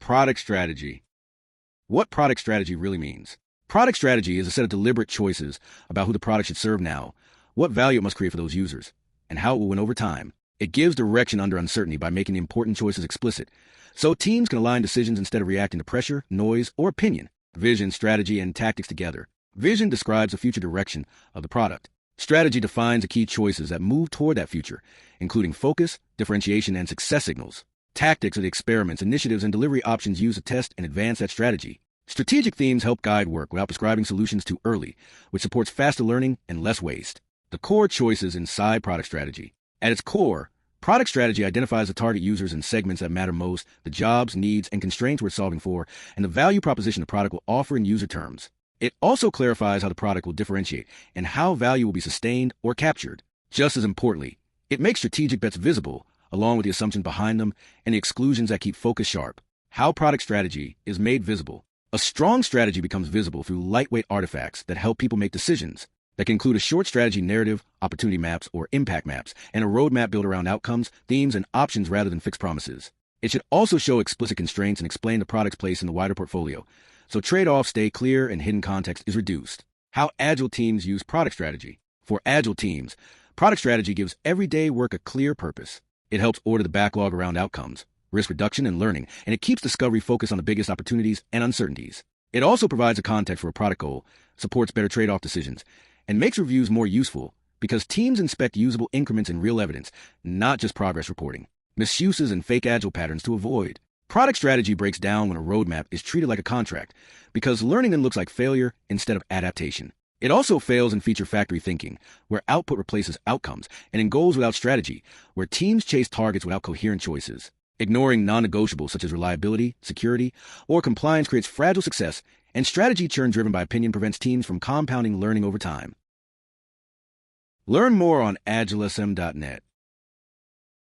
Product strategy. What product strategy really means. Product strategy is a set of deliberate choices about who the product should serve now, what value it must create for those users, and how it will win over time. It gives direction under uncertainty by making the important choices explicit, so teams can align decisions instead of reacting to pressure, noise, or opinion. Vision, strategy, and tactics together. Vision describes the future direction of the product. Strategy defines the key choices that move toward that future, including focus, differentiation, and success signals. Tactics are the experiments, initiatives, and delivery options used to test and advance that strategy. Strategic themes help guide work without prescribing solutions too early, which supports faster learning and less waste. The core choices inside product strategy. At its core, product strategy identifies the target users and segments that matter most, the jobs, needs, and constraints we're solving for, and the value proposition the product will offer in user terms. It also clarifies how the product will differentiate and how value will be sustained or captured. Just as importantly, it makes strategic bets visible, along with the assumptions behind them and the exclusions that keep focus sharp. How product strategy is made visible. A strong strategy becomes visible through lightweight artifacts that help people make decisions. That can include a short strategy narrative, opportunity maps, or impact maps, and a roadmap built around outcomes, themes, and options rather than fixed promises. It should also show explicit constraints and explain the product's place in the wider portfolio, so trade-offs stay clear and hidden context is reduced. How Agile teams use product strategy. For Agile teams, product strategy gives everyday work a clear purpose. It helps order the backlog around outcomes, risk reduction, and learning, and it keeps discovery focused on the biggest opportunities and uncertainties. It also provides a context for a product goal, supports better trade-off decisions, and makes reviews more useful because teams inspect usable increments and real evidence, not just progress reporting. Misuses and fake Agile patterns to avoid. Product strategy breaks down when a roadmap is treated like a contract because learning then looks like failure instead of adaptation. It also fails in feature factory thinking, where output replaces outcomes, and in goals without strategy, where teams chase targets without coherent choices. Ignoring non-negotiables such as reliability, security, or compliance creates fragile success, and strategy churn driven by opinion prevents teams from compounding learning over time. Learn more on agilesm.net.